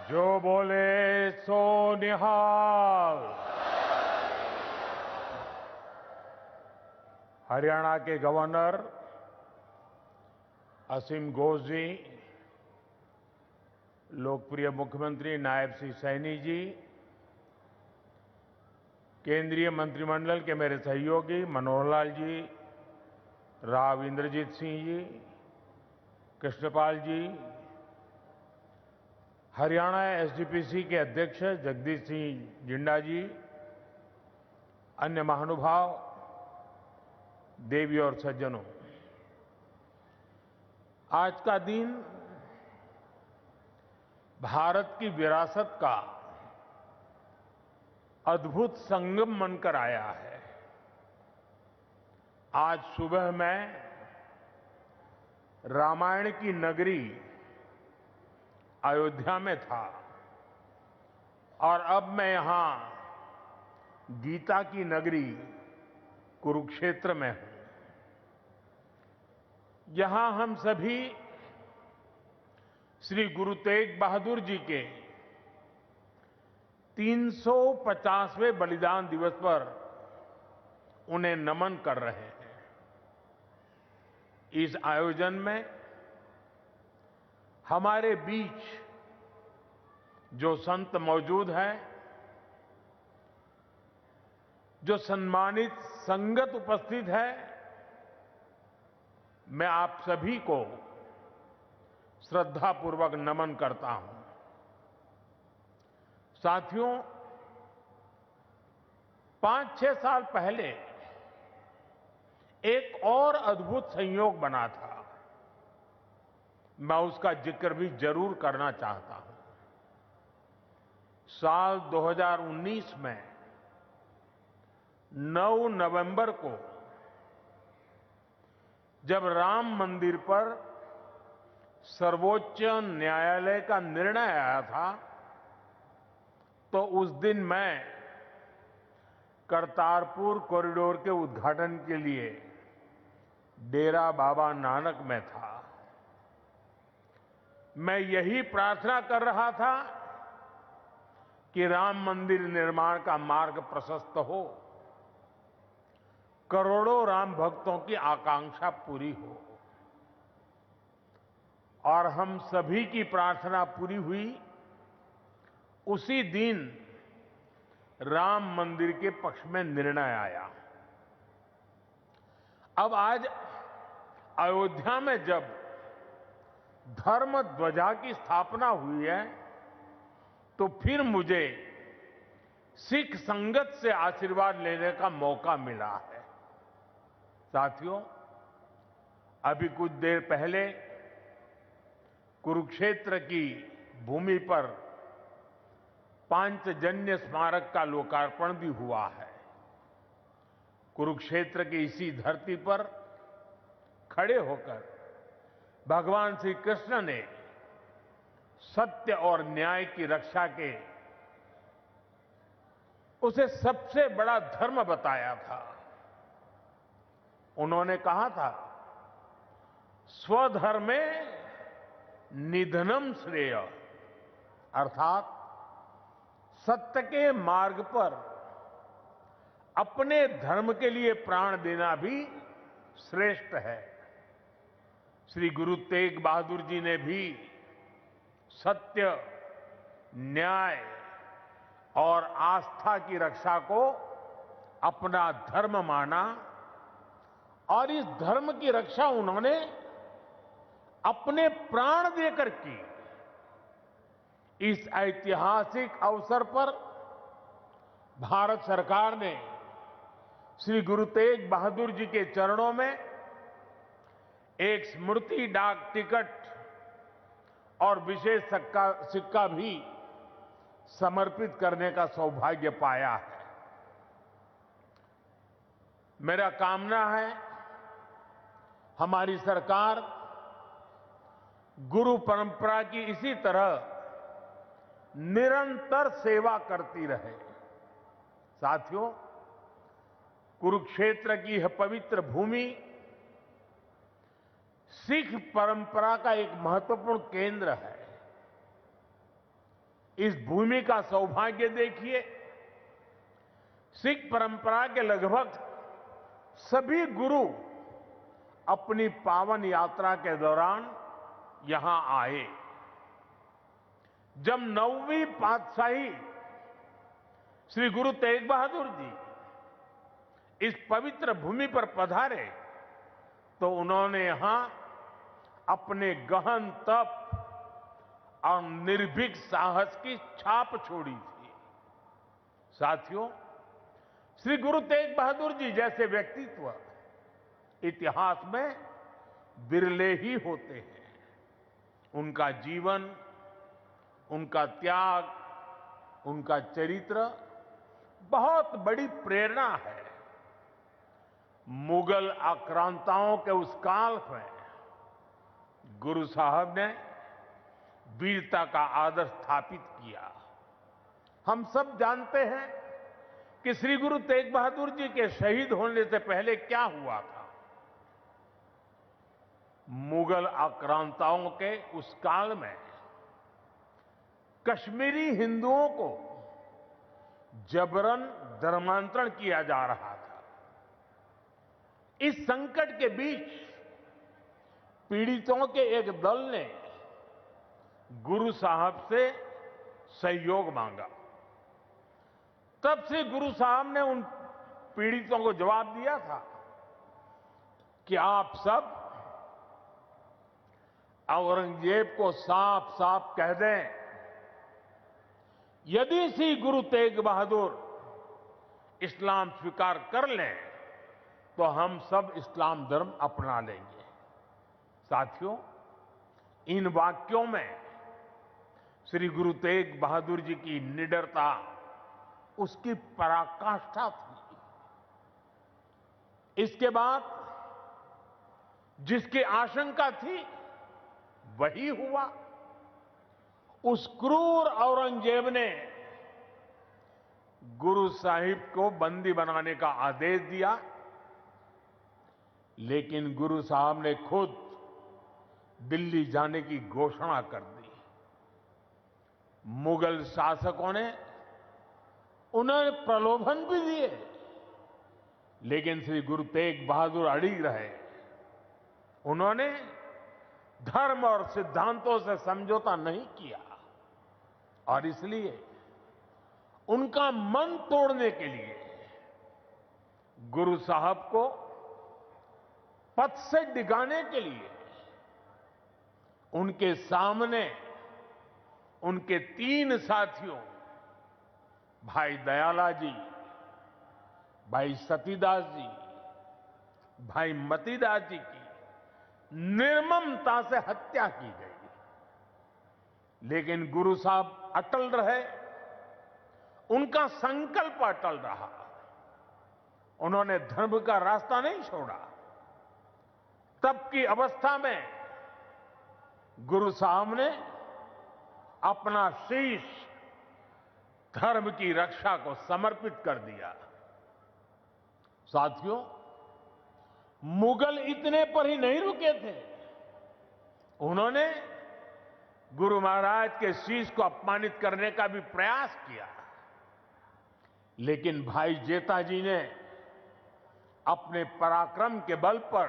जो बोले सो निहाल। हरियाणा के गवर्नर असीम घोष जी, लोकप्रिय मुख्यमंत्री नायब सिंह सैनी जी, केंद्रीय मंत्रिमंडल के मेरे सहयोगी मनोहर लाल जी, राव इंद्रजीत सिंह जी, कृष्णपाल जी, हरियाणा एसजीपीसी के अध्यक्ष जगदीश सिंह जिंडा जी, अन्य महानुभाव, देवी और सज्जनों, आज का दिन भारत की विरासत का अद्भुत संगम बनकर आया है। आज सुबह मैं रामायण की नगरी अयोध्या में था और अब मैं यहां गीता की नगरी कुरुक्षेत्र में हूं। यहां हम सभी श्री गुरु तेग बहादुर जी के 350वें बलिदान दिवस पर उन्हें नमन कर रहे हैं। इस आयोजन में हमारे बीच जो संत मौजूद हैं, जो सम्मानित संगत उपस्थित है, मैं आप सभी को श्रद्धापूर्वक नमन करता हूं। साथियों, 5-6 साल पहले एक और अद्भुत संयोग बना था। मैं उसका जिक्र भी जरूर करना चाहता हूं। साल 2019 में 9 नवंबर को जब राम मंदिर पर सर्वोच्च न्यायालय का निर्णय आया था, तो उस दिन मैं करतारपुर कॉरिडोर के उद्घाटन के लिए डेरा बाबा नानक में था। मैं यही प्रार्थना कर रहा था कि राम मंदिर निर्माण का मार्ग प्रशस्त हो, करोड़ों राम भक्तों की आकांक्षा पूरी हो। और हम सभी की प्रार्थना पूरी हुई। उसी दिन राम मंदिर के पक्ष में निर्णय आया। अब आज अयोध्या में जब धर्म ध्वजा की स्थापना हुई है, तो फिर मुझे सिख संगत से आशीर्वाद लेने का मौका मिला है। साथियों, अभी कुछ देर पहले कुरुक्षेत्र की भूमि पर पांचजन्य स्मारक का लोकार्पण भी हुआ है। कुरुक्षेत्र की इसी धरती पर खड़े होकर भगवान श्री कृष्ण ने सत्य और न्याय की रक्षा के उसे सबसे बड़ा धर्म बताया था। उन्होंने कहा था, स्वधर्मे निधनम श्रेय, अर्थात सत्य के मार्ग पर अपने धर्म के लिए प्राण देना भी श्रेष्ठ है। श्री गुरु तेग बहादुर जी ने भी सत्य, न्याय और आस्था की रक्षा को अपना धर्म माना और इस धर्म की रक्षा उन्होंने अपने प्राण देकर की। इस ऐतिहासिक अवसर पर भारत सरकार ने श्री गुरु तेग बहादुर जी के चरणों में एक स्मृति डाक टिकट और विशेष सिक्का भी समर्पित करने का सौभाग्य पाया है। मेरा कामना है हमारी सरकार गुरु परंपरा की इसी तरह निरंतर सेवा करती रहे। साथियों, कुरुक्षेत्र की यह पवित्र भूमि सिख परंपरा का एक महत्वपूर्ण केंद्र है। इस भूमि का सौभाग्य देखिए, सिख परंपरा के लगभग सभी गुरु अपनी पावन यात्रा के दौरान यहां आए। जब 9वीं पातशाही श्री गुरु तेग बहादुर जी इस पवित्र भूमि पर पधारे तो उन्होंने यहां अपने गहन तप और निर्भीक साहस की छाप छोड़ी थी। साथियों, श्री गुरु तेग बहादुर जी जैसे व्यक्तित्व इतिहास में विरले ही होते हैं। उनका जीवन, उनका त्याग, उनका चरित्र बहुत बड़ी प्रेरणा है। मुगल आक्रांताओं के उस काल में गुरु साहब ने वीरता का आदर्श स्थापित किया। हम सब जानते हैं कि श्री गुरु तेग बहादुर जी के शहीद होने से पहले क्या हुआ था। मुगल आक्रांताओं के उस काल में कश्मीरी हिंदुओं को जबरन धर्मांतरण किया जा रहा था। इस संकट के बीच पीड़ितों के एक दल ने गुरु साहब से सहयोग मांगा। तब से गुरु साहब ने उन पीड़ितों को जवाब दिया था कि आप सब औरंगजेब को साफ साफ कह दें, यदि श्री गुरु तेग बहादुर इस्लाम स्वीकार कर लें तो हम सब इस्लाम धर्म अपना लेंगे। साथियों, इन वाक्यों में श्री गुरु तेग बहादुर जी की निडरता, उसकी पराकाष्ठा थी। इसके बाद जिसकी आशंका थी वही हुआ। उस क्रूर औरंगजेब ने गुरु साहिब को बंदी बनाने का आदेश दिया, लेकिन गुरु साहब ने खुद दिल्ली जाने की घोषणा कर दी। मुगल शासकों ने उन्हें प्रलोभन भी दिए, लेकिन श्री गुरु तेग बहादुर अड़िग रहे। उन्होंने धर्म और सिद्धांतों से समझौता नहीं किया और इसलिए उनका मन तोड़ने के लिए गुरु साहब को पथ से डिगाने के लिए उनके सामने उनके 3 साथियों, भाई दयाला जी, भाई सतीदास जी, भाई मतीदास जी की निर्ममता से हत्या की गई। लेकिन गुरु साहब अटल रहे, उनका संकल्प अटल रहा। उन्होंने धर्म का रास्ता नहीं छोड़ा। तब की अवस्था में गुरु साहब ने अपना शीश धर्म की रक्षा को समर्पित कर दिया। साथियों, मुगल इतने पर ही नहीं रुके थे। उन्होंने गुरु महाराज के शीश को अपमानित करने का भी प्रयास किया, लेकिन भाई जेता जी ने अपने पराक्रम के बल पर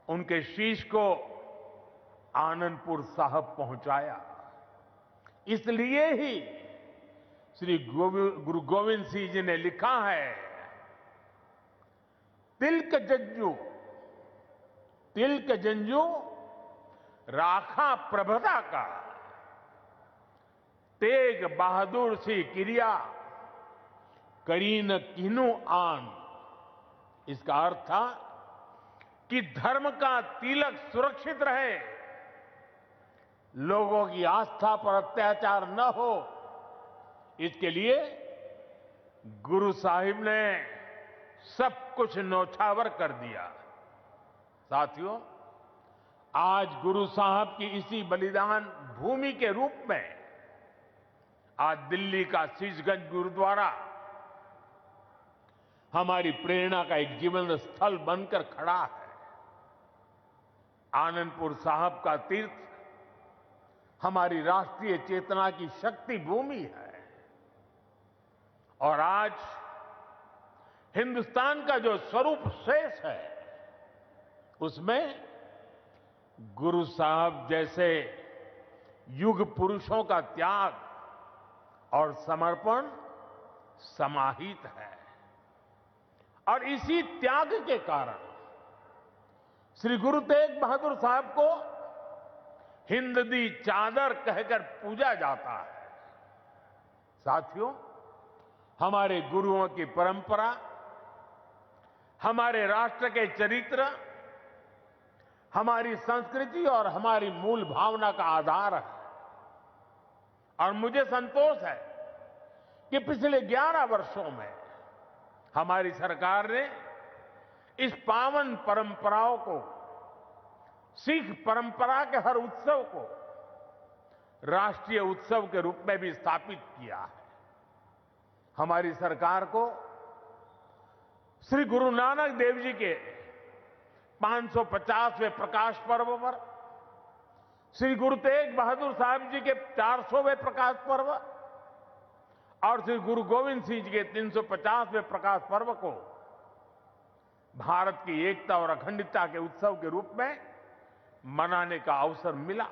उनके शीश को आनंदपुर साहब पहुंचाया। इसलिए ही श्री गुरु गोविंद सिंह जी ने लिखा है, तिलक जंजू राखा प्रभता का, तेग बहादुर सी क्रिया करीन किनु आन। इसका अर्थ था कि धर्म का तिलक सुरक्षित रहे, लोगों की आस्था पर अत्याचार न हो, इसके लिए गुरु साहिब ने सब कुछ न्यौछावर कर दिया। साथियों, आज गुरु साहब की इसी बलिदान भूमि के रूप में आज दिल्ली का शीशगंज गुरुद्वारा हमारी प्रेरणा का एक जीवन स्थल बनकर खड़ा है। आनंदपुर साहब का तीर्थ हमारी राष्ट्रीय चेतना की शक्ति भूमि है। और आज हिंदुस्तान का जो स्वरूप शेष है, उसमें गुरु साहब जैसे युग पुरुषों का त्याग और समर्पण समाहित है। और इसी त्याग के कारण श्री गुरु तेग बहादुर साहब को हिंद दी चादर कहकर पूजा जाता है। साथियों, हमारे गुरुओं की परंपरा हमारे राष्ट्र के चरित्र, हमारी संस्कृति और हमारी मूल भावना का आधार है। और मुझे संतोष है कि पिछले 11 वर्षों में हमारी सरकार ने इस पावन परंपराओं को, सिख परंपरा के हर उत्सव को राष्ट्रीय उत्सव के रूप में भी स्थापित किया है। हमारी सरकार को श्री गुरु नानक देव जी के 550वें प्रकाश पर्व पर, श्री गुरु तेग बहादुर साहब जी के 400वें प्रकाश पर्व और श्री गुरु गोविंद सिंह जी के 350वें प्रकाश पर्व को भारत की एकता और अखंडता के उत्सव के रूप में मनाने का अवसर मिला।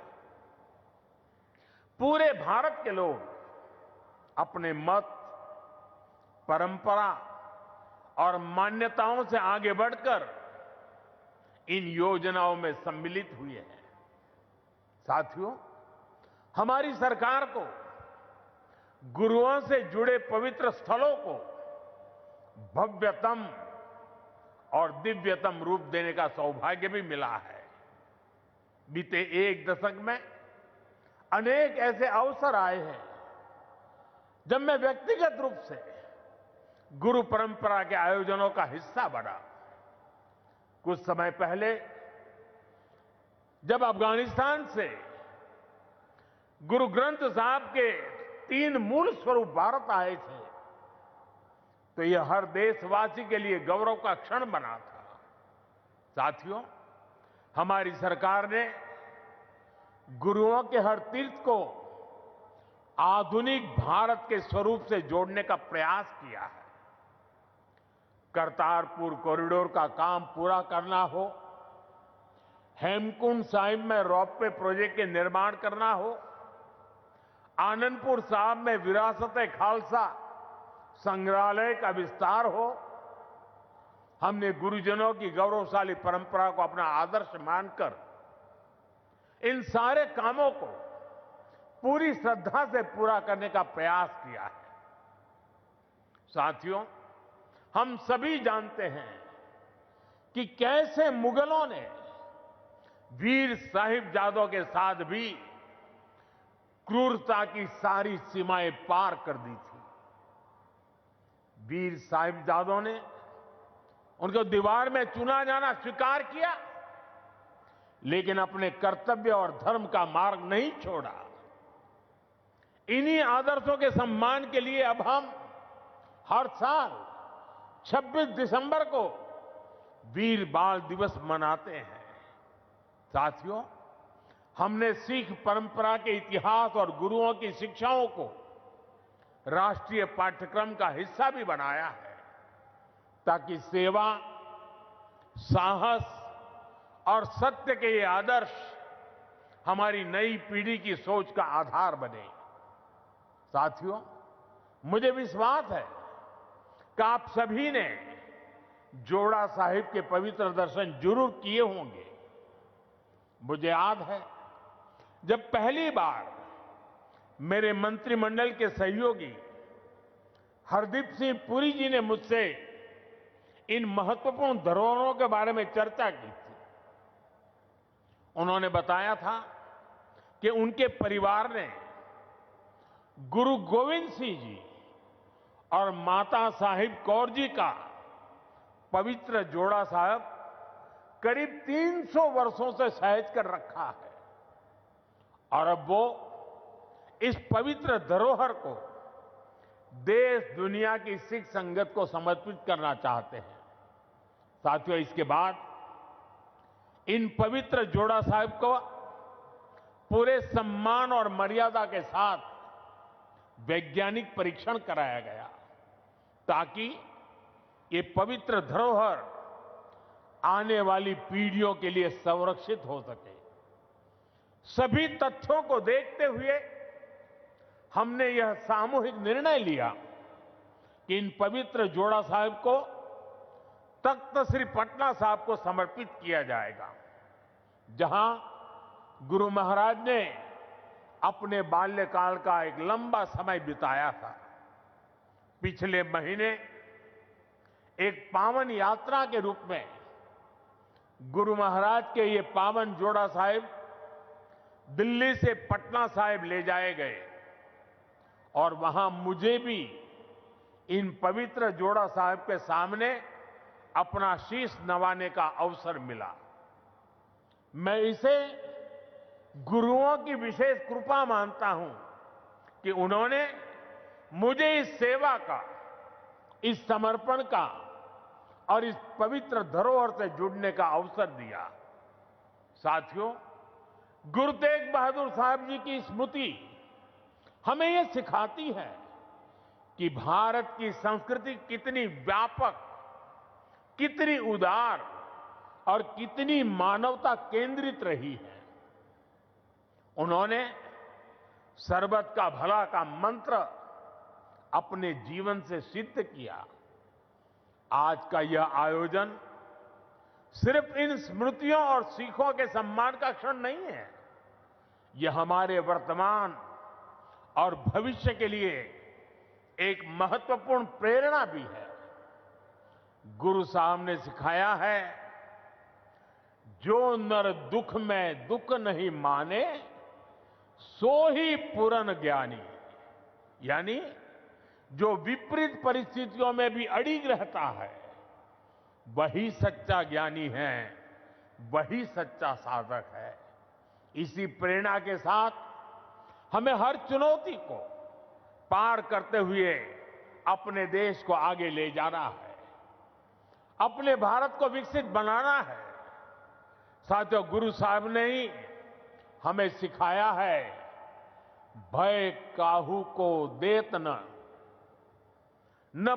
पूरे भारत के लोग अपने मत, परंपरा और मान्यताओं से आगे बढ़कर इन योजनाओं में सम्मिलित हुए हैं। साथियों, हमारी सरकार को गुरुओं से जुड़े पवित्र स्थलों को भव्यतम और दिव्यतम रूप देने का सौभाग्य भी मिला है। बीते एक दशक में अनेक ऐसे अवसर आए हैं जब मैं व्यक्तिगत रूप से गुरु परंपरा के आयोजनों का हिस्सा बना। कुछ समय पहले जब अफगानिस्तान से गुरु ग्रंथ साहब के 3 मूल स्वरूप भारत आए थे, तो यह हर देशवासी के लिए गौरव का क्षण बना था। साथियों, हमारी सरकार ने गुरुओं के हर तीर्थ को आधुनिक भारत के स्वरूप से जोड़ने का प्रयास किया है। करतारपुर कॉरिडोर का काम पूरा करना हो, हेमकुंड साहिब में रोपवे प्रोजेक्ट के निर्माण करना हो, आनंदपुर साहिब में विरासत-ए खालसा संग्रहालय का विस्तार हो, हमने गुरुजनों की गौरवशाली परंपरा को अपना आदर्श मानकर इन सारे कामों को पूरी श्रद्धा से पूरा करने का प्रयास किया है। साथियों, हम सभी जानते हैं कि कैसे मुगलों ने वीर साहिबजादों के साथ भी क्रूरता की सारी सीमाएं पार कर दी थी। वीर साहिबजादों ने उनको दीवार में चुना जाना स्वीकार किया, लेकिन अपने कर्तव्य और धर्म का मार्ग नहीं छोड़ा। इन्हीं आदर्शों के सम्मान के लिए अब हम हर साल 26 दिसंबर को वीर बाल दिवस मनाते हैं। साथियों, हमने सिख परंपरा के इतिहास और गुरुओं की शिक्षाओं को राष्ट्रीय पाठ्यक्रम का हिस्सा भी बनाया है, ताकि सेवा, साहस और सत्य के ये आदर्श हमारी नई पीढ़ी की सोच का आधार बने। साथियों, मुझे विश्वास है कि आप सभी ने जोड़ा साहिब के पवित्र दर्शन जरूर किए होंगे। मुझे याद है जब पहली बार मेरे मंत्रिमंडल के सहयोगी हरदीप सिंह पुरी जी ने मुझसे इन महत्वपूर्ण धरोहरों के बारे में चर्चा की थी। उन्होंने बताया था कि उनके परिवार ने गुरु गोविंद सिंह जी और माता साहिब कौर जी का पवित्र जोड़ा साहब करीब 300 वर्षों से सहेज कर रखा है, और अब वो इस पवित्र धरोहर को देश दुनिया की सिख संगत को समर्पित करना चाहते हैं। साथियों, इसके बाद इन पवित्र जोड़ा साहिब को पूरे सम्मान और मर्यादा के साथ वैज्ञानिक परीक्षण कराया गया ताकि ये पवित्र धरोहर आने वाली पीढ़ियों के लिए संरक्षित हो सके। सभी तथ्यों को देखते हुए हमने यह सामूहिक निर्णय लिया कि इन पवित्र जोड़ा साहिब को तख्त श्री पटना साहिब को समर्पित किया जाएगा, जहां गुरु महाराज ने अपने बाल्यकाल का एक लंबा समय बिताया था। पिछले महीने एक पावन यात्रा के रूप में गुरु महाराज के ये पावन जोड़ा साहिब दिल्ली से पटना साहिब ले जाए गए और वहां मुझे भी इन पवित्र जोड़ा साहिब के सामने अपना शीश नवाने का अवसर मिला। मैं इसे गुरुओं की विशेष कृपा मानता हूं कि उन्होंने मुझे इस सेवा का, इस समर्पण का और इस पवित्र धरोहर से जुड़ने का अवसर दिया। साथियों, गुरु तेग बहादुर साहब जी की स्मृति हमें यह सिखाती है कि भारत की संस्कृति कितनी व्यापक, कितनी उदार और कितनी मानवता केंद्रित रही है। उन्होंने सर्वत का भला का मंत्र अपने जीवन से सिद्ध किया। आज का यह आयोजन सिर्फ इन स्मृतियों और सीखों के सम्मान का क्षण नहीं है, यह हमारे वर्तमान और भविष्य के लिए एक महत्वपूर्ण प्रेरणा भी है। गुरु साहब ने सिखाया है, जो नर दुख में दुख नहीं माने सो ही पूर्ण ज्ञानी, यानी जो विपरीत परिस्थितियों में भी अड़िग रहता है वही सच्चा ज्ञानी है, वही सच्चा साधक है। इसी प्रेरणा के साथ हमें हर चुनौती को पार करते हुए अपने देश को आगे ले जाना है, अपने भारत को विकसित बनाना है। साथियों, गुरु साहब ने ही हमें सिखाया है, भय काहू को देत न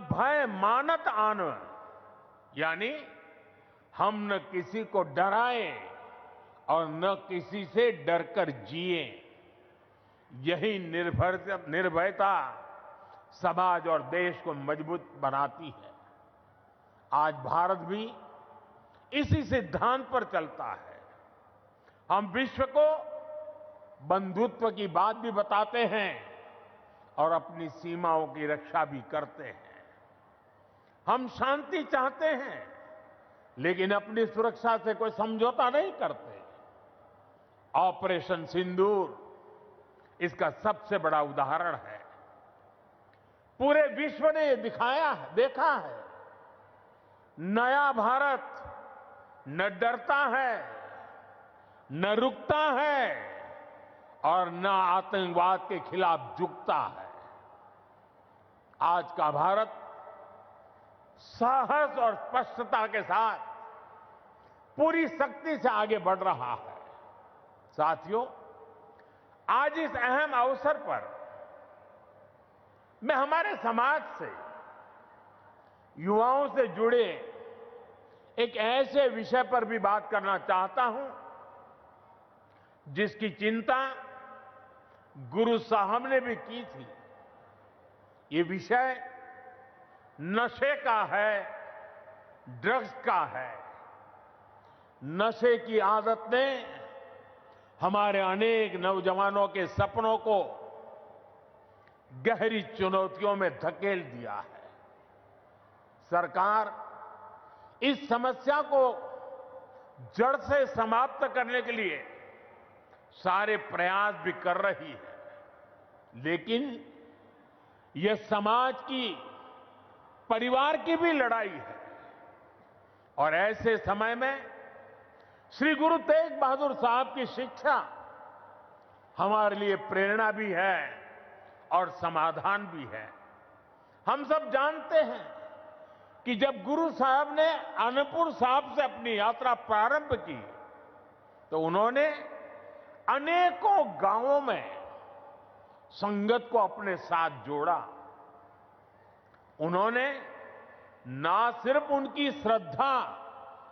भय मानत आन, यानी हम न किसी को डराएं और न किसी से डरकर जिए। यही निर्भयता समाज और देश को मजबूत बनाती है। आज भारत भी इसी सिद्धांत पर चलता है। हम विश्व को बंधुत्व की बात भी बताते हैं और अपनी सीमाओं की रक्षा भी करते हैं। हम शांति चाहते हैं, लेकिन अपनी सुरक्षा से कोई समझौता नहीं करते। ऑपरेशन सिंदूर इसका सबसे बड़ा उदाहरण है। पूरे विश्व ने ये देखा है, नया भारत न डरता है, न रुकता है और न आतंकवाद के खिलाफ झुकता है। आज का भारत साहस और स्पष्टता के साथ पूरी शक्ति से आगे बढ़ रहा है। साथियों, आज इस अहम अवसर पर मैं हमारे समाज से, युवाओं से जुड़े एक ऐसे विषय पर भी बात करना चाहता हूं जिसकी चिंता गुरु साहब ने भी की थी। ये विषय नशे का है, ड्रग्स का है। नशे की आदत ने हमारे अनेक नौजवानों के सपनों को गहरी चुनौतियों में धकेल दिया है। सरकार इस समस्या को जड़ से समाप्त करने के लिए सारे प्रयास भी कर रही है, लेकिन यह समाज की, परिवार की भी लड़ाई है। और ऐसे समय में श्री गुरु तेग बहादुर साहब की शिक्षा हमारे लिए प्रेरणा भी है और समाधान भी है। हम सब जानते हैं कि जब गुरु साहब ने आनंदपुर साहिब से अपनी यात्रा प्रारंभ की तो उन्होंने अनेकों गांवों में संगत को अपने साथ जोड़ा। उन्होंने ना सिर्फ उनकी श्रद्धा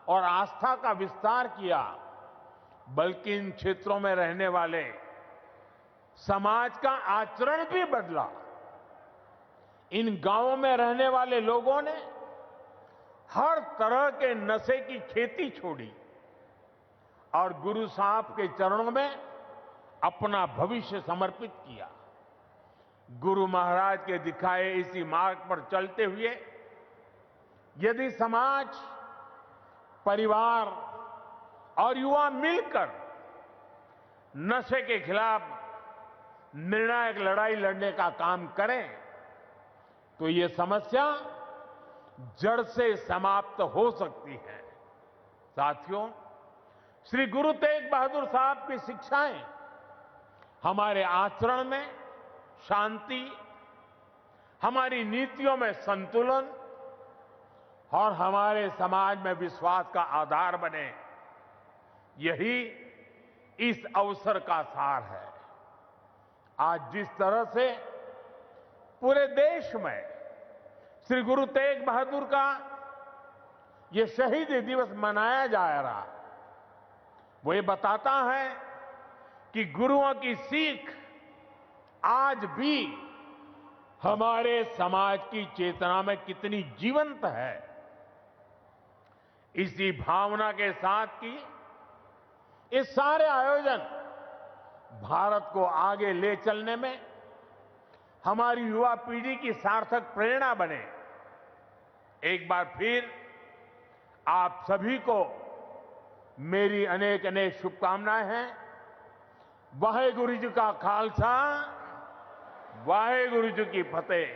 और आस्था का विस्तार किया, बल्कि इन क्षेत्रों में रहने वाले समाज का आचरण भी बदला। इन गांवों में रहने वाले लोगों ने हर तरह के नशे की खेती छोड़ी और गुरु साहब के चरणों में अपना भविष्य समर्पित किया। गुरु महाराज के दिखाए इसी मार्ग पर चलते हुए यदि समाज, परिवार और युवा मिलकर नशे के खिलाफ निर्णायक लड़ाई लड़ने का काम करें, तो ये समस्या जड़ से समाप्त हो सकती है। साथियों, श्री गुरु तेग बहादुर साहब की शिक्षाएं हमारे आचरण में शांति, हमारी नीतियों में संतुलन और हमारे समाज में विश्वास का आधार बने, यही इस अवसर का सार है। आज जिस तरह से पूरे देश में श्री गुरु तेग बहादुर का ये शहीदी दिवस मनाया जा रहा, वो ये बताता है कि गुरुओं की सीख आज भी हमारे समाज की चेतना में कितनी जीवंत है। इसी भावना के साथ की ये सारे आयोजन भारत को आगे ले चलने में हमारी युवा पीढ़ी की सार्थक प्रेरणा बने। एक बार फिर आप सभी को मेरी अनेक अनेक शुभकामनाएं हैं। वाहेगुरु जी का खालसा, वाहेगुरु जी की फतेह।